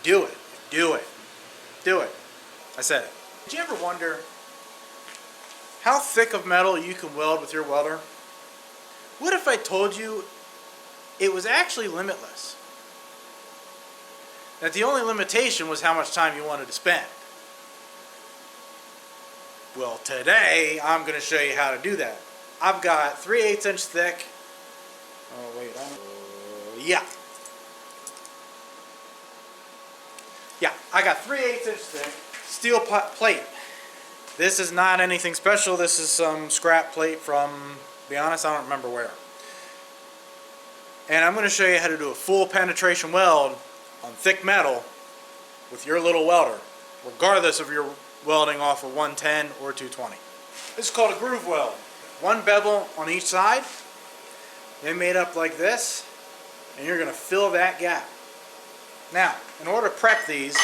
Do it. Do it. Do it. I said it. Did you ever wonder how thick of metal you can weld with your welder? What if I told you it was actually limitless? That the only limitation was how much time you wanted to spend. Well, today I'm going to show you how to do that. I've got 3/8 inch thick. Oh wait, I got 3/8 inch thick steel plate. This is not anything special. This is some scrap plate from, to be honest, I don't remember where. And I'm going to show you how to do a full penetration weld on thick metal with your little welder, regardless of your welding off of 110 or 220. This is called a groove weld. One bevel on each side. They're made up like this, and you're going to fill that gap. Now, in order to prep these,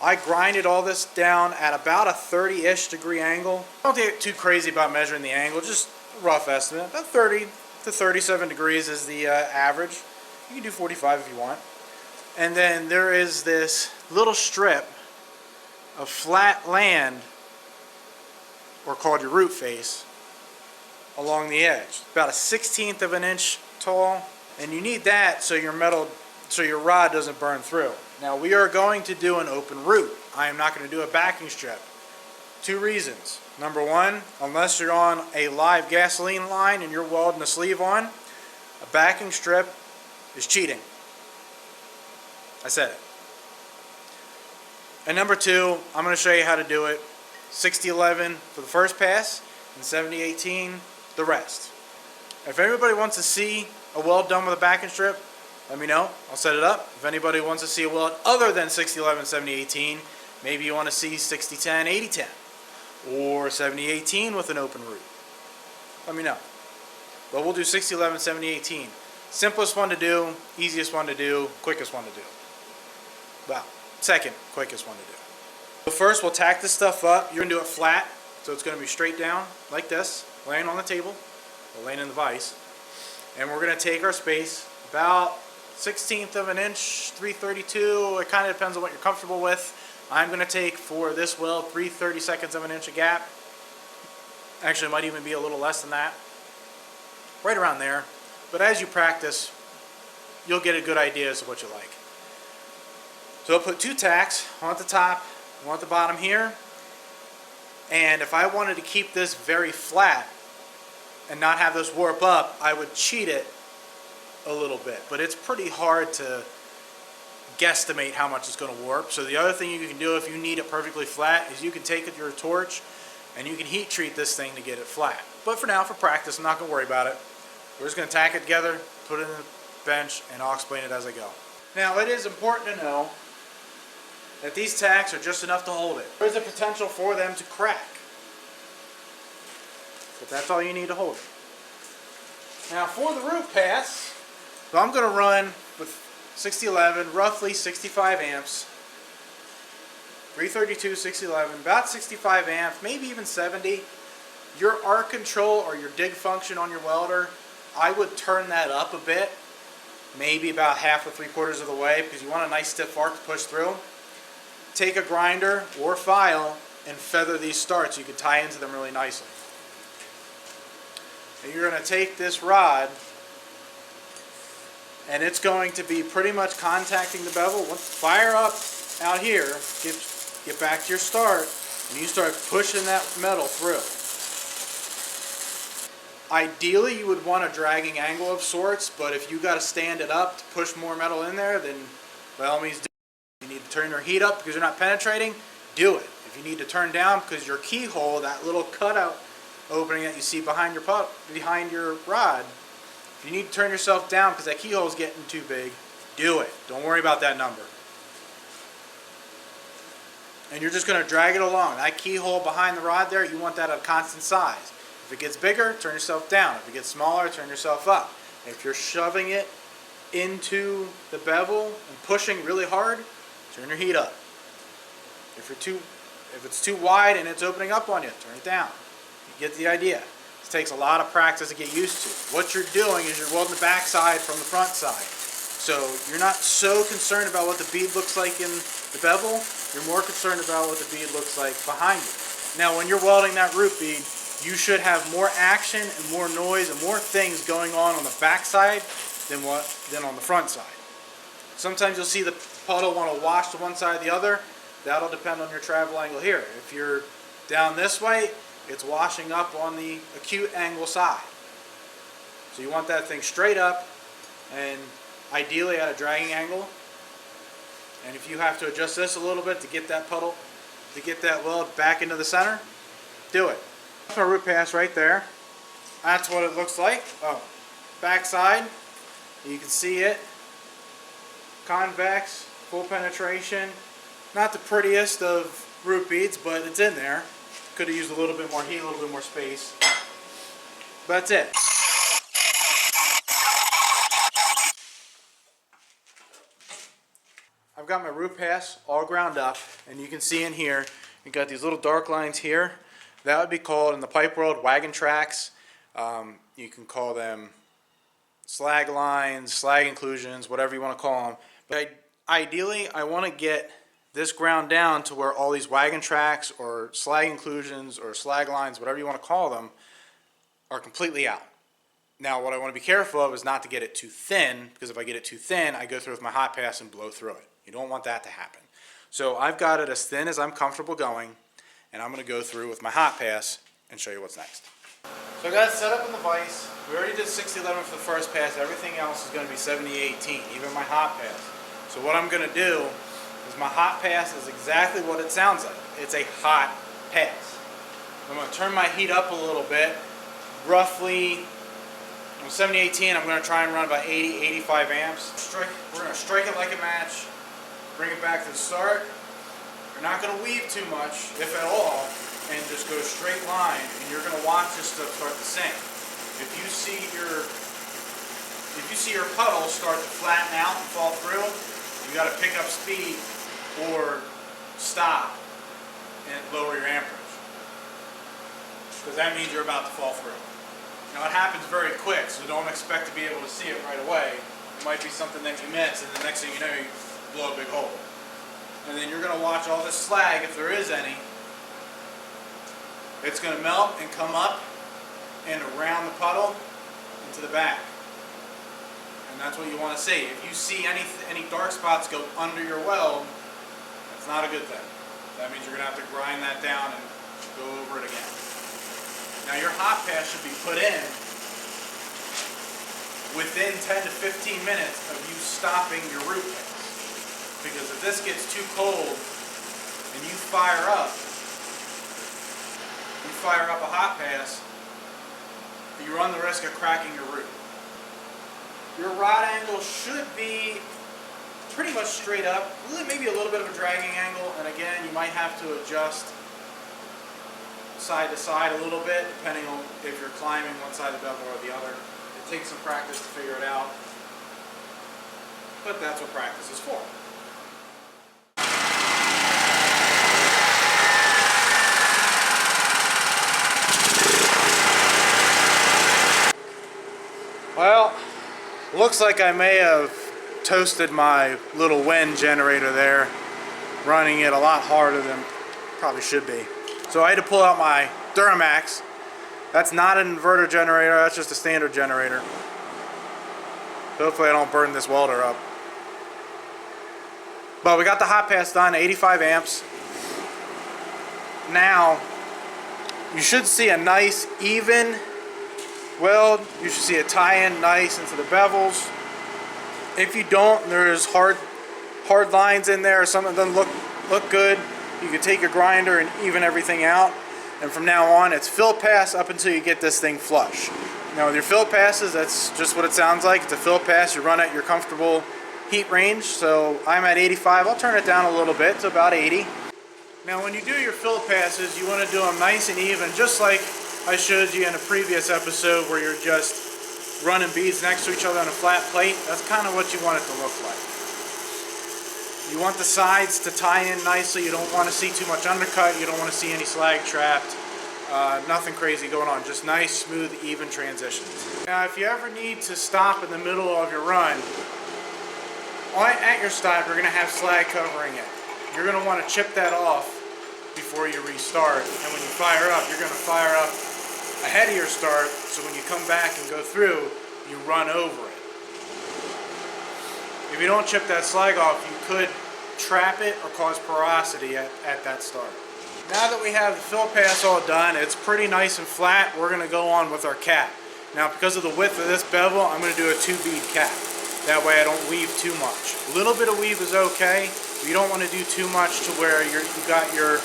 I grinded all this down at about a 30-ish degree angle. Don't get too crazy about measuring the angle, just a rough estimate. About 30 to 37 degrees is the average. You can do 45 if you want. And then there is this little strip of flat land, or called your root face, along the edge. About a 1/16 of an inch tall, and you need that so your rod doesn't burn through. Now we are going to do an open root. I am not going to do a backing strip. Two reasons. Number one, unless you're on a live gasoline line and you're welding a sleeve on, a backing strip is cheating. I said it. And number two, I'm going to show you how to do it. 60/11 for the first pass and 70/18 the rest. If anybody wants to see a weld done with a backing strip, let me know. I'll set it up. If anybody wants to see a weld other than 60/11, 70/18, maybe you want to see 60/10, 80/10, or 70/18 with an open root, let me know. But we'll do 60/11, 70/18. Simplest one to do, easiest one to do, quickest one to do. Well, second quickest one to do. So first we'll tack this stuff up. You're going to do it flat, so it's going to be straight down like this, laying on the table, or laying in the vise. And we're going to take our space, about 1/16 of an inch, 3/32, it kind of depends on what you're comfortable with. I'm going to take, for this weld, 3/32 of an inch of gap. Actually, it might even be a little less than that. Right around there. But as you practice, you'll get a good idea as to what you like. So I'll put two tacks, one at the top, one at the bottom here. And if I wanted to keep this very flat and not have this warp up, I would cheat it a little bit. But it's pretty hard to guesstimate how much it's going to warp. So the other thing you can do if you need it perfectly flat is you can take your torch and you can heat treat this thing to get it flat. But for now, for practice, I'm not going to worry about it. We're just going to tack it together, put it in the bench, and I'll explain it as I go. Now, it is important to know that these tacks are just enough to hold it. There's a potential for them to crack, but that's all you need to hold it. Now for the root pass, so I'm going to run with 60/11, roughly 65 amps, 332, 60/11, about 65 amps, maybe even 70. Your arc control or your dig function on your welder, I would turn that up a bit, maybe about half or 3/4 of the way, because you want a nice stiff arc to push through. Take a grinder or file and feather these starts. You can tie into them really nicely. And you're going to take this rod, and it's going to be pretty much contacting the bevel. Fire up out here, get back to your start, and you start pushing that metal through. Ideally, you would want a dragging angle of sorts, but if you got to stand it up to push more metal in there, then by all means do it. If you need to turn your heat up because you're not penetrating, do it. If you need to turn down because your keyhole, that little cutout opening that you see behind your rod, if you need to turn yourself down because that keyhole is getting too big, do it. Don't worry about that number. And you're just going to drag it along. That keyhole behind the rod there, you want that at a constant size. If it gets bigger, turn yourself down. If it gets smaller, turn yourself up. If you're shoving it into the bevel and pushing really hard, turn your heat up. If it's too wide and it's opening up on you, turn it down. You get the idea. This takes a lot of practice to get used to. What you're doing is you're welding the back side from the front side. So you're not so concerned about what the bead looks like in the bevel, you're more concerned about what the bead looks like behind you. Now when you're welding that root bead, you should have more action and more noise and more things going on the back side than on the front side. Sometimes you'll see the puddle want to wash to one side or the other. That'll depend on your travel angle here. If you're down this way, it's washing up on the acute angle side. So you want that thing straight up and ideally at a dragging angle. And if you have to adjust this a little bit to get that puddle, to get that weld back into the center, do it. That's my root pass right there. That's what it looks like. Oh, back side, you can see it. Convex, full penetration. Not the prettiest of root beads, but it's in there. Could have used a little bit more heat, a little bit more space. But that's it. I've got my root pass all ground up, and you can see in here, you've got these little dark lines here. That would be called, in the pipe world, wagon tracks. You can call them slag lines, slag inclusions, whatever you want to call them. But ideally, I want to get this ground down to where all these wagon tracks or slag inclusions or slag lines, whatever you want to call them, are completely out. Now, what I want to be careful of is not to get it too thin, because if I get it too thin, I go through with my hot pass and blow through it. You don't want that to happen. So I've got it as thin as I'm comfortable going, and I'm going to go through with my hot pass and show you what's next. So I got it set up in the vise. We already did 60-11 for the first pass. Everything else is going to be 70-18, even my hot pass. So what I'm going to do is my hot pass is exactly what it sounds like. It's a hot pass. I'm going to turn my heat up a little bit. Roughly, 70-18, I'm going to try and run about 80-85 amps. We're going to strike it like a match, bring it back to the start. You're not going to weave too much, if at all, and just go straight line, and you're going to watch this stuff start to sink. If you see your puddle start to flatten out and fall through, you got to pick up speed or stop and lower your amperage, because that means you're about to fall through. Now it happens very quick, so don't expect to be able to see it right away. It might be something that you miss, and the next thing you know, you blow a big hole. And then you're going to watch all this slag, if there is any. It's going to melt and come up and around the puddle into the back. And that's what you want to see. If you see any dark spots go under your weld, that's not a good thing. That means you're going to have to grind that down and go over it again. Now your hot pass should be put in within 10 to 15 minutes of you stopping your root pass. Because if this gets too cold and you fire up a hot pass, you run the risk of cracking your root. Your rod angle should be pretty much straight up, maybe a little bit of a dragging angle, and again, you might have to adjust side to side a little bit, depending on if you're climbing one side of the bevel or the other. It takes some practice to figure it out, but that's what practice is for. Well, looks like I may have toasted my little wind generator there, running it a lot harder than probably should be. So I had to pull out my Duramax. That's not an inverter generator, that's just a standard generator. Hopefully I don't burn this welder up. But we got the hot pass done, 85 amps. Now, you should see a nice, even weld. You should see a tie-in nice into the bevels. If you don't, there's hard lines in there or something that doesn't look good, you can take your grinder and even everything out. And from now on, it's fill pass up until you get this thing flush. Now with your fill passes, that's just what it sounds like. It's a fill pass. You run at your comfortable heat range. So I'm at 85. I'll turn it down a little bit to about 80. Now when you do your fill passes, you want to do them nice and even, just like I showed you in a previous episode where you're just running beads next to each other on a flat plate. That's kind of what you want it to look like. You want the sides to tie in nicely. You don't want to see too much undercut. You don't want to see any slag trapped. Nothing crazy going on. Just nice, smooth, even transitions. Now, if you ever need to stop in the middle of your run, At your stop, you're going to have slag covering it. You're going to want to chip that off before you restart. And when you fire up, you're going to fire up ahead of your start, so when you come back and go through, you run over it. If you don't chip that slag off, you could trap it or cause porosity at that start. Now that we have the fill pass all done, it's pretty nice and flat. We're going to go on with our cap. Now, because of the width of this bevel, I'm going to do a 2-bead cap. That way I don't weave too much. A little bit of weave is okay, but you don't want to do too much to where you got your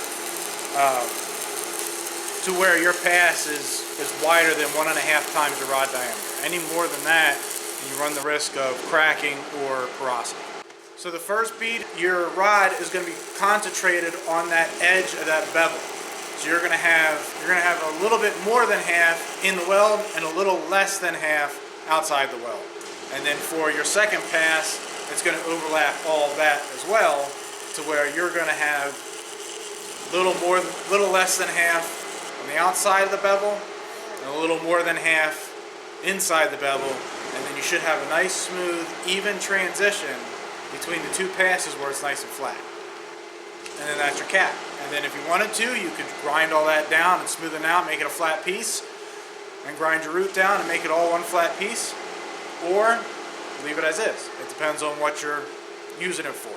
pass is wider than 1.5 times your rod diameter. Any more than that, you run the risk of cracking or porosity. So the first bead, your rod is going to be concentrated on that edge of that bevel. So you're going to have a little bit more than half in the weld and a little less than half outside the weld. And then for your second pass, it's going to overlap all that as well, to where you're going to have little less than half on the outside of the bevel and a little more than half inside the bevel, and then you should have a nice, smooth, even transition between the two passes where it's nice and flat. And then that's your cap. And then if you wanted to, you could grind all that down and smooth it out, make it a flat piece, and grind your root down and make it all one flat piece, or leave it as is. It depends on what you're using it for.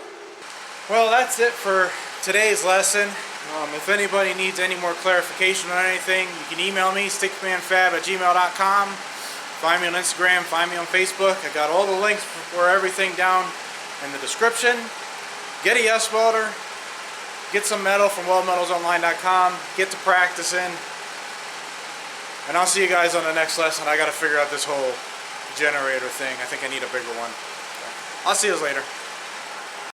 Well, that's it for today's lesson. If anybody needs any more clarification on anything, you can email me, stickmanfab@gmail.com. Find me on Instagram, find me on Facebook. I got all the links for everything down in the description. Get a yes welder, get some metal from weldmetalsonline.com, get to practicing, and I'll see you guys on the next lesson. I got to figure out this whole generator thing. I think I need a bigger one. I'll see you later.